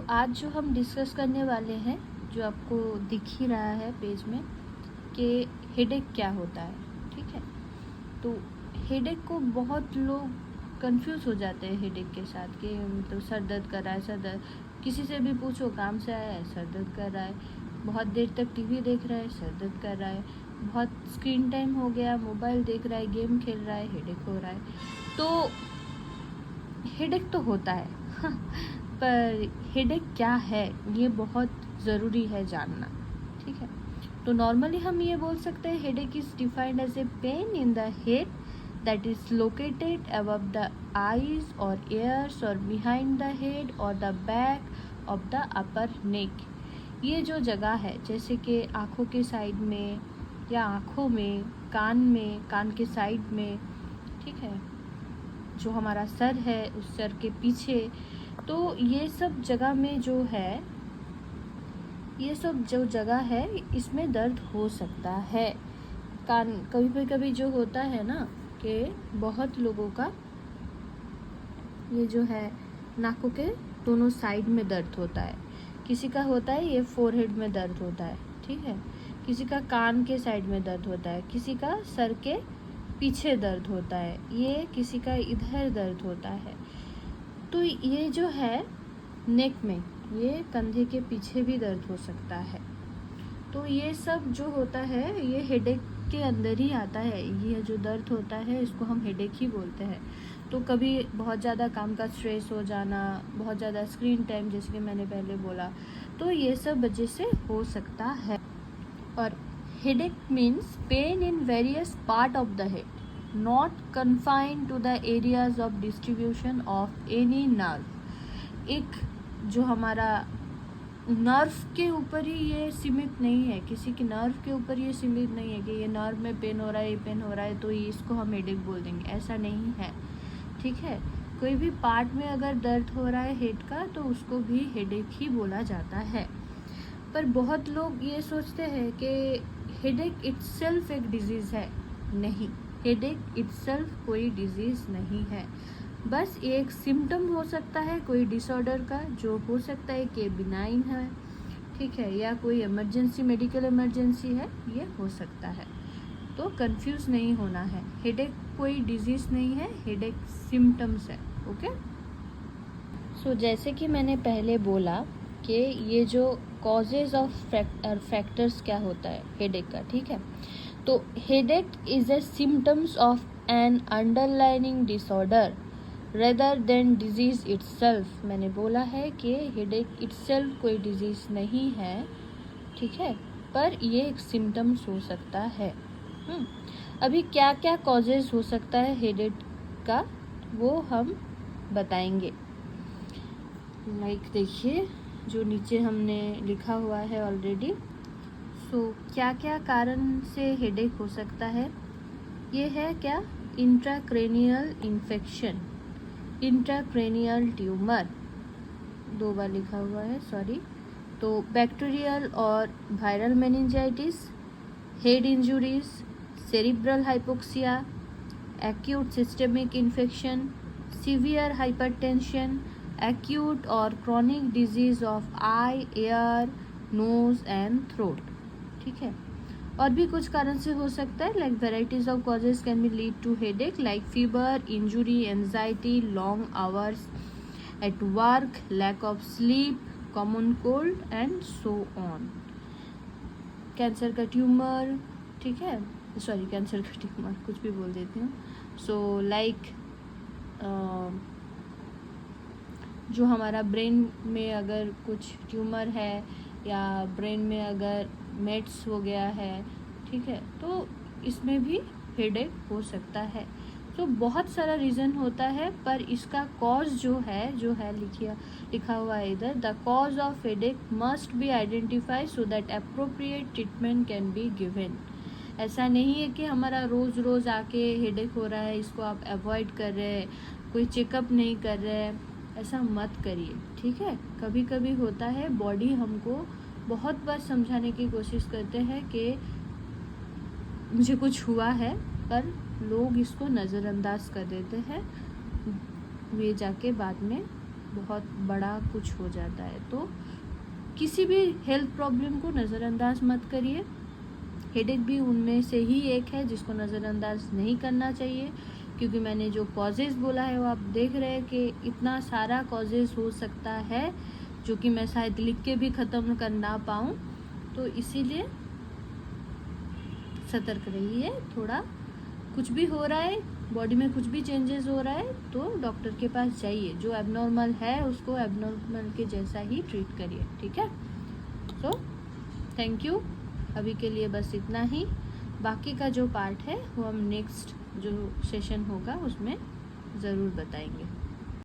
आज जो हम डिस्कस करने वाले हैं, जो आपको दिख ही रहा है पेज में, कि हेडेक क्या होता है। ठीक है, तो हेडेक को बहुत लोग कंफ्यूज हो जाते हैं हेडेक के साथ, कि मतलब सर दर्द कर रहा है, सर दर्द, किसी से भी पूछो काम से आया है सर दर्द कर रहा है, बहुत देर तक टीवी देख रहा है सर दर्द कर रहा है, बहुत स्क्रीन टाइम हो गया, मोबाइल देख रहा है, गेम खेल रहा है, हेडेक हो रहा है। तो हेडेक तो होता है पर हेडेक क्या है ये बहुत ज़रूरी है जानना। ठीक है, तो नॉर्मली हम ये बोल सकते हैं headache is defined as a pain in the head that is located above the eyes और ears और बिहाइंड द हेड और the back of the upper neck. ये जो जगह है, जैसे कि आँखों के साइड में या आँखों में, कान के साइड में, ठीक है, जो हमारा सर है उस सर के पीछे, तो ये सब जगह में जो है, ये सब जो जगह है इसमें दर्द हो सकता है। कान कभी जो होता है ना, कि बहुत लोगों का ये जो है नाकों के दोनों साइड में दर्द होता है, किसी का होता है ये फोरहेड में दर्द होता है, ठीक है, किसी का कान के साइड में दर्द होता है, किसी का सर के पीछे दर्द होता है, ये किसी का इधर दर्द होता है। तो ये जो है नेक में, ये कंधे के पीछे भी दर्द हो सकता है। तो ये सब जो होता है ये हेडेक के अंदर ही आता है। ये जो दर्द होता है इसको हम हेडेक ही बोलते हैं। तो कभी बहुत ज़्यादा काम का स्ट्रेस हो जाना, बहुत ज़्यादा स्क्रीन टाइम, जैसे कि मैंने पहले बोला, तो ये सब वजह से हो सकता है। और headache means pain in various part of the head, not confined to the areas of distribution of any nerve. एक जो हमारा नर्व के ऊपर ही ये सीमित नहीं है, किसी के नर्व के ऊपर ये सीमित नहीं है कि ये नर्व में पेन हो रहा है, ये पेन हो रहा है तो ये इसको हम हेडेक बोल देंगे, ऐसा नहीं है। ठीक है, कोई भी पार्ट में अगर दर्द हो रहा है हेड का तो उसको भी हेडेक ही बोला जाता है। पर बहुत लोग ये सोचते हैं कि हेडेक इटसेल्फ एक डिजीज़ है। नहीं, हेडेक इटसेल्फ कोई डिजीज़ नहीं है, बस एक सिम्टम हो सकता है कोई डिसऑर्डर का, जो हो सकता है कि बिनाइन है, ठीक है, या कोई इमरजेंसी, मेडिकल इमरजेंसी है, ये हो सकता है। तो कंफ्यूज नहीं होना है, हेडेक कोई डिजीज़ नहीं है, हेडेक सिम्टम्स है। ओके, सो जैसे कि मैंने पहले बोला कि ये जो कॉजेज ऑफ फैक्टर्स क्या होता है हेडेक का, ठीक है, तो headache is a symptoms of an underlining disorder rather than disease itself. मैंने बोला है कि हेडेक इटसेल्फ कोई डिजीज नहीं है, ठीक है, पर ये एक सिम्टम्स हो सकता है। अभी क्या क्या कॉजेज हो सकता है हेडेक का वो हम बताएंगे। देखिए जो नीचे हमने लिखा हुआ है ऑलरेडी। सो क्या क्या कारण से हेडेक हो सकता है, ये है क्या, इंट्राक्रेनियल इन्फेक्शन, इंट्राक्रेनियल ट्यूमर, 2 बार लिखा हुआ है, सॉरी, तो बैक्टीरियल और viral meningitis, head injuries, cerebral hypoxia, acute systemic infection, severe hypertension, acute और chronic disease of eye, ear, nose and throat. ठीक है, और भी कुछ कारण से हो सकता है, like varieties of causes can be lead to headache, like fever, injury, anxiety, long hours at work, lack of sleep, common cold and so on. Cancer का ट्यूमर, ठीक है, सॉरी कैंसर का ट्यूमर कुछ भी बोल देती हूँ। सो लाइक जो हमारा ब्रेन में अगर कुछ ट्यूमर है या ब्रेन में अगर मेट्स हो गया है, ठीक है, तो इसमें भी हेडेक हो सकता है। तो बहुत सारा रीज़न होता है, पर इसका कॉज जो है लिखा हुआ है इधर, the cause of headache must be identify so that appropriate treatment can be given. ऐसा नहीं है कि हमारा रोज़ रोज़ आके हेडेक हो रहा है इसको आप अवॉइड कर रहे हैं, कोई चेकअप नहीं कर रहे हैं, ऐसा मत करिए। ठीक है, कभी कभी होता है, बॉडी हमको बहुत बार समझाने की कोशिश करते हैं कि मुझे कुछ हुआ है, पर लोग इसको नज़रअंदाज कर देते हैं, वे जाके बाद में बहुत बड़ा कुछ हो जाता है। तो किसी भी हेल्थ प्रॉब्लम को नज़रअंदाज मत करिए। हेडेक भी उनमें से ही एक है जिसको नज़रअंदाज नहीं करना चाहिए, क्योंकि मैंने जो कॉजेज़ बोला है वो आप देख रहे हैं कि इतना सारा कॉजेज़ हो सकता है जो कि मैं शायद लिख के भी ख़त्म कर ना पाऊँ। तो इसीलिए सतर्क रहिए। थोड़ा कुछ भी हो रहा है, बॉडी में कुछ भी चेंजेस हो रहा है तो डॉक्टर के पास जाइए। जो एबनॉर्मल है उसको एबनॉर्मल के जैसा ही ट्रीट करिए, ठीक है। सो थैंक यू, अभी के लिए बस इतना ही। बाकी का जो पार्ट है वो हम नेक्स्ट जो सेशन होगा उसमें ज़रूर बताएंगे।